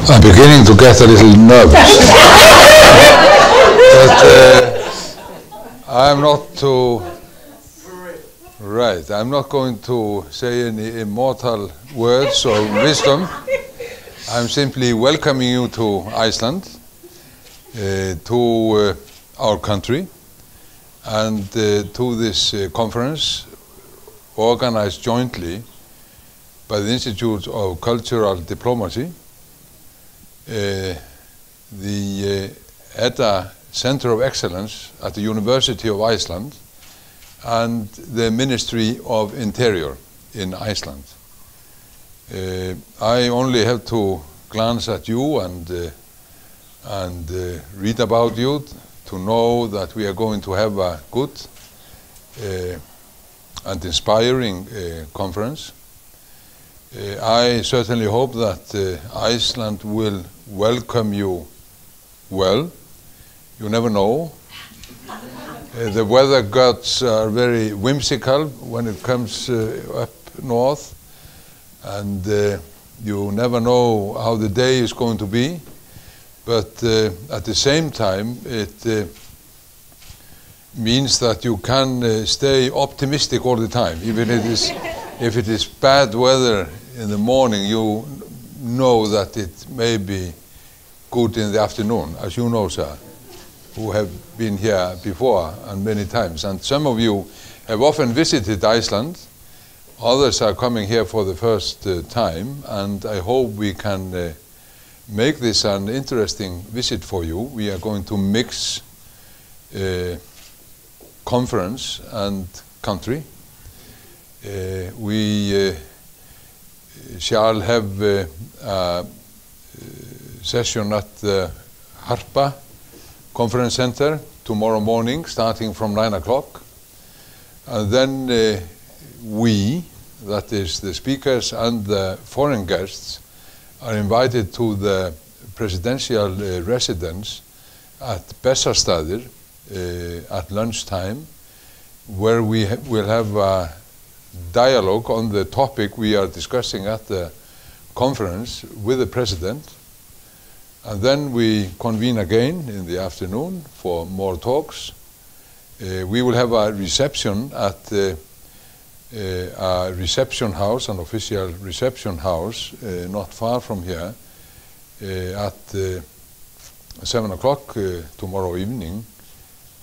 I'm beginning to get a little nervous. But I'm not to... Right, I'm not going to say any immortal words or wisdom. I'm simply welcoming you to Iceland, to our country, and to this conference organized jointly by the Institute of Cultural Diplomacy, the EDA Center of Excellence at the University of Iceland, and the Ministry of Interior in Iceland. I only have to glance at you and read about you to know that we are going to have a good and inspiring conference. I certainly hope that Iceland will welcome you well. You never know. The weather gods are very whimsical when it comes up north, and you never know how the day is going to be. But at the same time, it means that you can stay optimistic all the time. Even if it is bad weather in the morning, you know that it may be good in the afternoon, as you know, sir, who have been here before and many times. And some of you have often visited Iceland. Others are coming here for the first time, and I hope we can make this an interesting visit for you. We are going to mix conference and country. We shall have a session at the Harpa Conference Center tomorrow morning, starting from 9 o'clock. And then we, that is the speakers and the foreign guests, are invited to the presidential residence at Bessastaðir at lunchtime, where we will have a dialogue on the topic we are discussing at the conference with the president. And then we convene again in the afternoon for more talks. We will have a reception at a reception house, an official reception house, not far from here, at 7 o'clock tomorrow evening.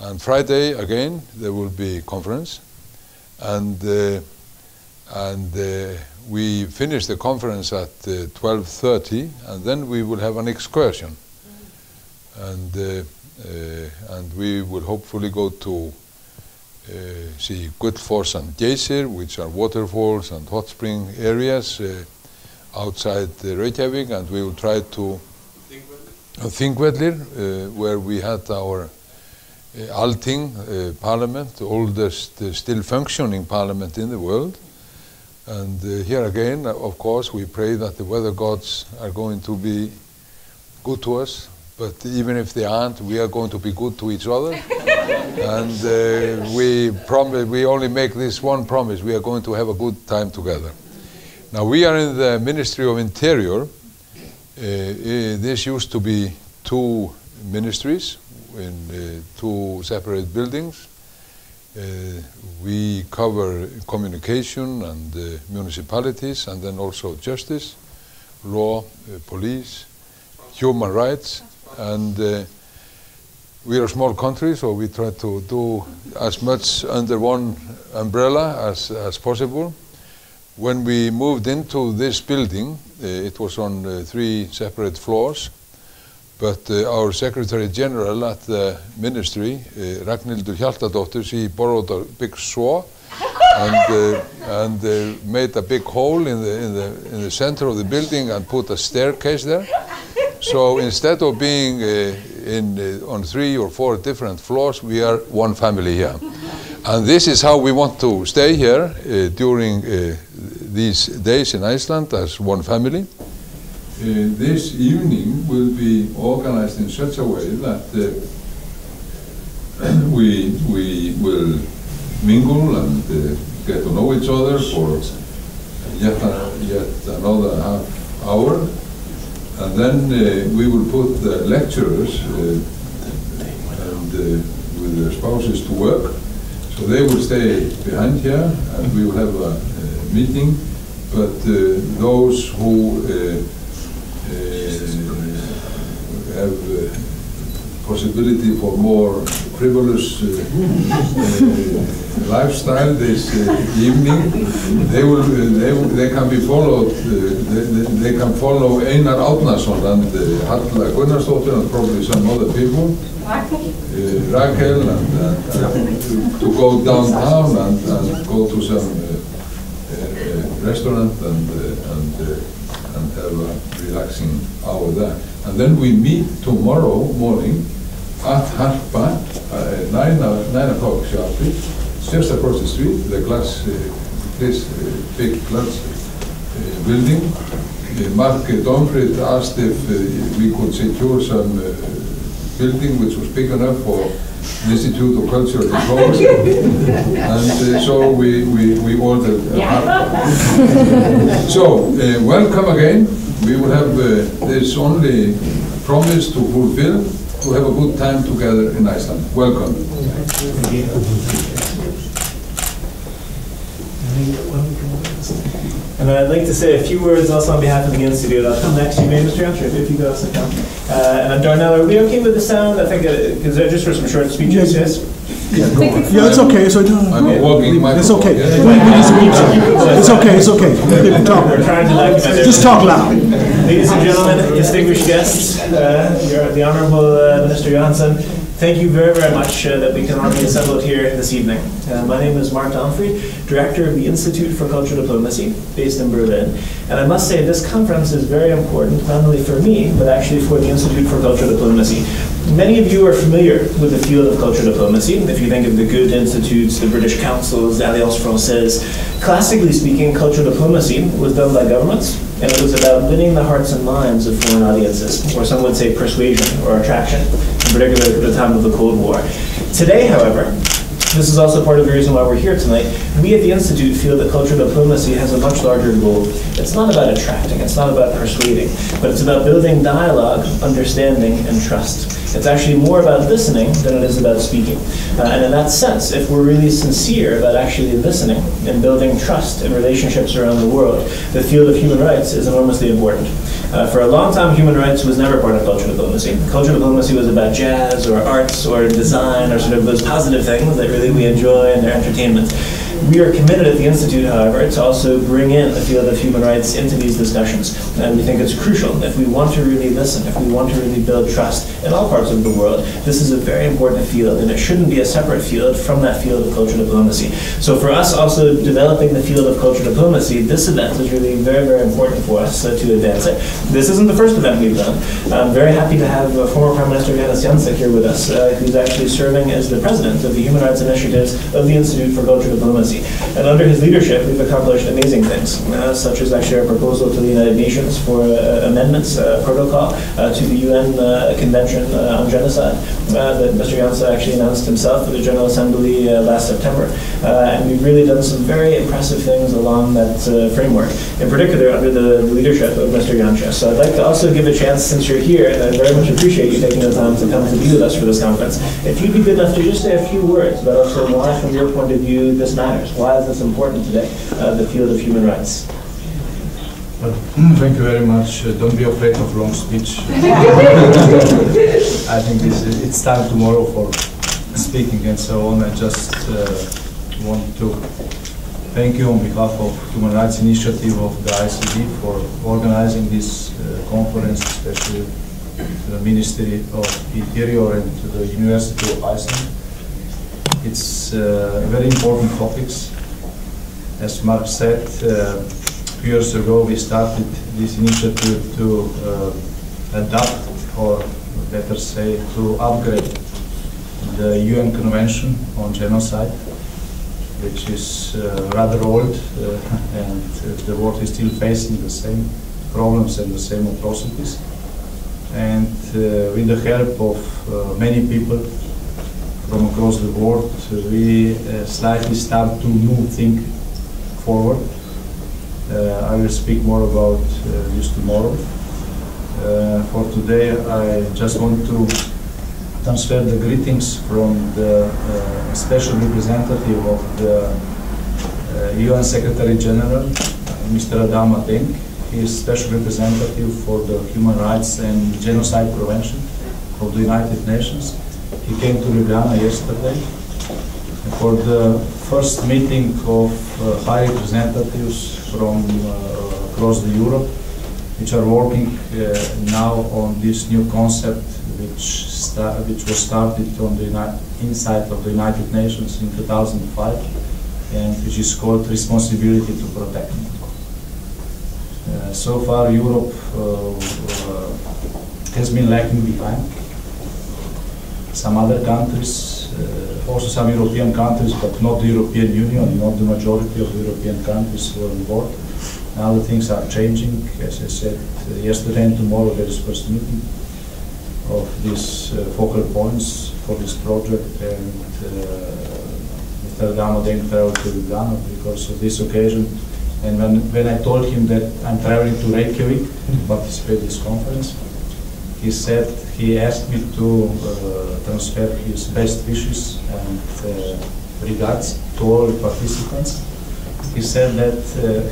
And Friday, again, there will be conference. And we finish the conference at 12:30, and then we will have an excursion. And we will hopefully go to see Gullfoss and Geysir, which are waterfalls and hot spring areas outside Reykjavík, and we will try to Þingvellir, where we had our Althing parliament, the oldest still functioning parliament in the world. And here again, of course, we pray that the weather gods are going to be good to us. But even if they aren't, we are going to be good to each other. And we only make this one promise: we are going to have a good time together. Now, we are in the Ministry of Interior. This used to be two ministries in two separate buildings. We cover communication and municipalities, and then also justice, law, police, human rights. And we are a small country, so we try to do as much under one umbrella as possible. When we moved into this building, it was on 3 separate floors, but our Secretary General at the ministry, Ragnhildur Hjaltadóttir, she borrowed a big saw and made a big hole in the center of the building and put a staircase there. So instead of being on 3 or 4 different floors, we are one family here. And this is how we want to stay here during these days in Iceland, as one family. This evening will be organized in such a way that we will mingle and get to know each other for yet another half hour. And then we will put the lecturers and with their spouses to work. So they will stay behind here, and we will have a meeting. But those who have possibility for more frivolous lifestyle this evening, they can be followed. They can follow Einar Árnason and Halla Gunnarsdóttir and probably some other people. Raquel and to go downtown and go to some restaurant and have a relaxing hour there. And then we meet tomorrow morning at Harpa, 9 o'clock sharply, just across the street, the glass, this big glass building. Mark Domfrid asked if we could secure some building which was big enough for the Institute of Cultural Diplomacy, and so we ordered Harpa. So, welcome again. We will have this only promise to fulfill, to have a good time together in Iceland. Welcome. And I'd like to say a few words also on behalf of the Institute. I'll come next to you, Mr. Jancher, if you go sit down. And Darnell, are we okay with the sound? I think, because just for some short speeches, yes? Yeah, go on. Yeah, it's okay. So I'm a walking microphone. It's okay. Yeah. It's okay. It's okay. We're trying to document. Just talk loud. Ladies and gentlemen, distinguished guests, the Honourable Minister Jónasson, thank you very, very much that we can all be assembled here this evening. My name is Mark Domfrid, Director of the Institute for Cultural Diplomacy, based in Berlin. And I must say this conference is very important, not only for me, but actually for the Institute for Cultural Diplomacy. Many of you are familiar with the field of cultural diplomacy. If you think of the Goethe Institutes, the British Councils, the Alliance Française, classically speaking, cultural diplomacy was done by governments, and it was about winning the hearts and minds of foreign audiences, or some would say persuasion or attraction, in particular at the time of the Cold War. Today, however, this is also part of the reason why we're here tonight. We at the Institute feel that cultural diplomacy has a much larger goal. It's not about attracting, it's not about persuading, but it's about building dialogue, understanding, and trust. It's actually more about listening than it is about speaking. And in that sense, if we're really sincere about actually listening and building trust in relationships around the world, the field of human rights is enormously important. For a long time, human rights was never part of cultural diplomacy. Cultural diplomacy was about jazz or arts or design or sort of those positive things that really we enjoy in their entertainment. We are committed at the Institute, however, to also bring in the field of human rights into these discussions. And we think it's crucial if we want to really listen, if we want to really build trust in all parts of the world. This is a very important field, and it shouldn't be a separate field from that field of cultural diplomacy. So for us also developing the field of cultural diplomacy, this event is really very, very important for us to advance it. This isn't the first event we've done. I'm very happy to have former Prime Minister Jonas Janse here with us, who's actually serving as the president of the Human Rights Initiatives of the Institute for Cultural Diplomacy. And under his leadership, we've accomplished amazing things, such as actually our proposal to the United Nations for amendments protocol to the UN Convention on Genocide that Mr. Janse actually announced himself at the General Assembly last September. And we've really done some very impressive things along that framework, in particular under the leadership of Mr. Janse. So I'd like to also give a chance, since you're here, and I very much appreciate you taking the time to come to be with us for this conference, if you'd be good enough to just say a few words about also why, from your point of view, this matters. Why is this important today, the field of human rights? Well, thank you very much. Don't be afraid of long speech. I think it's time tomorrow for speaking and so on. I just want to thank you on behalf of Human Rights Initiative of the ICD for organizing this conference, especially to the Ministry of Interior and to the University of Iceland. It's very important topics. As Mark said, 2 years ago we started this initiative to adapt, or better say, to upgrade the UN Convention on Genocide, which is rather old, and the world is still facing the same problems and the same atrocities. And with the help of many people from across the world, we slightly start to move things forward. I will speak more about this tomorrow. For today, I just want to transfer the greetings from the special representative of the UN Secretary General, Mr. Adama Denk. He is special representative for the human rights and genocide prevention of the United Nations. He came to Ljubljana yesterday for the first meeting of high representatives from across the Europe, which are working now on this new concept which was started on the inside of the United Nations in 2005 and which is called Responsibility to Protect. So far Europe has been lagging behind. Some other countries, also some European countries, but not the European Union, not the majority of the European countries were on board. Now the things are changing. As I said, yesterday and tomorrow there is first meeting of these focal points for this project, and Mr. Adama Denk traveled to Ljubljana because of this occasion. And when I told him that I'm traveling to Reykjavík to participate in this conference, he asked me to transfer his best wishes and regards to all the participants. He said that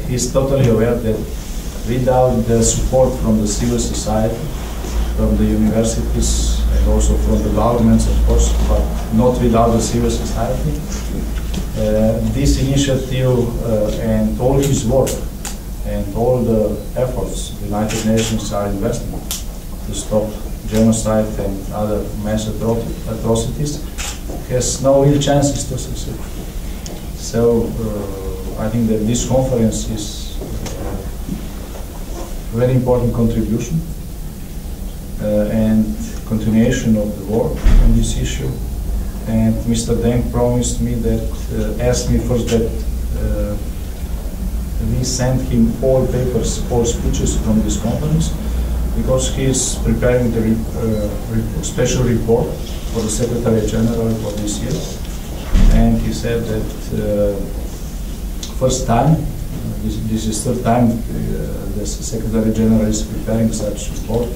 he's totally aware that without the support from the civil society, from the universities, and also from the governments, of course, but not without the civil society, this initiative and all his work and all the efforts the United Nations are investing to stop genocide and other mass atrocities has no real chances to succeed. So I think that this conference is a very important contribution and continuation of the work on this issue. And Mr. Denk promised me that, asked me first that we send him all papers, all speeches from this conference, because he is preparing the special report for the Secretary General for this year. And he said that first time, this is third time the Secretary General is preparing such report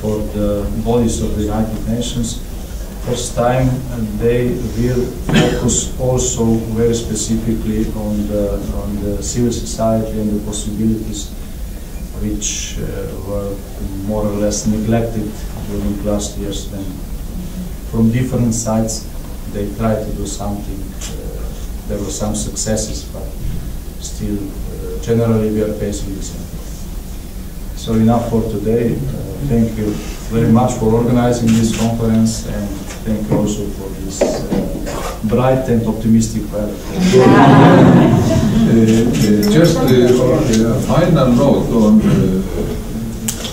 for the bodies of the United Nations. First time, and they will focus also very specifically on the civil society and the possibilities which were more or less neglected during the last years. Then, from different sides, they tried to do something. There were some successes, but still, generally, we are facing the same. So enough for today. Thank you very much for organizing this conference, and thank you also for this bright and optimistic weather. Just a final note on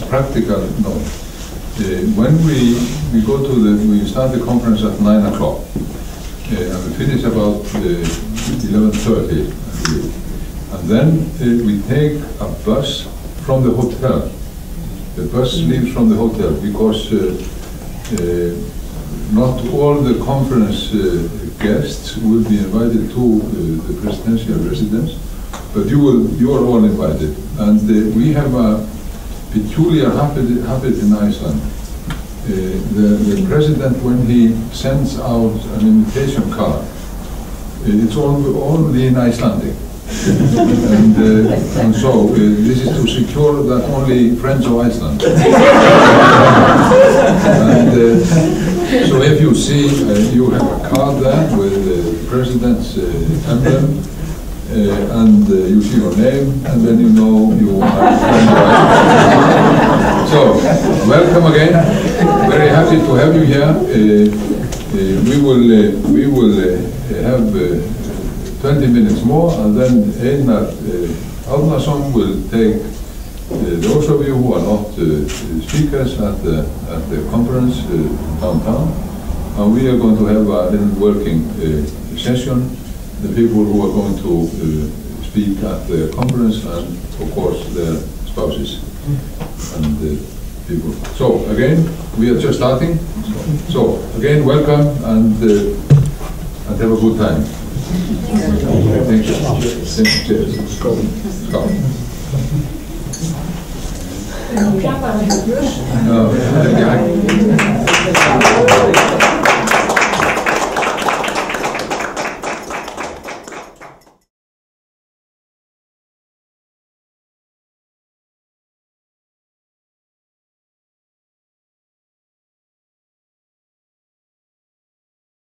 practical note. When we start the conference at 9 o'clock, and we finish about 11:30, and then we take a bus from the hotel. The bus leaves from the hotel because not all the conference guests will be invited to the presidential residence, but you are all invited. And we have a peculiar habit in Iceland. The president, when he sends out an invitation card, it's all in Icelandic. and so this is to secure that only friends of Iceland. And so if you see, you have a card there with the president's emblem, and you see your name, and then you know you are a friend of Iceland. So, welcome again. Very happy to have you here. We will have 20 minutes more, and then Einar Árnason will take those of you who are not speakers at the conference downtown, and we are going to have a little working session. The people who are going to speak at the conference, and of course their spouses and people. So again, we are just starting. So again, welcome, and have a good time. Thank you. Thank you. Oh,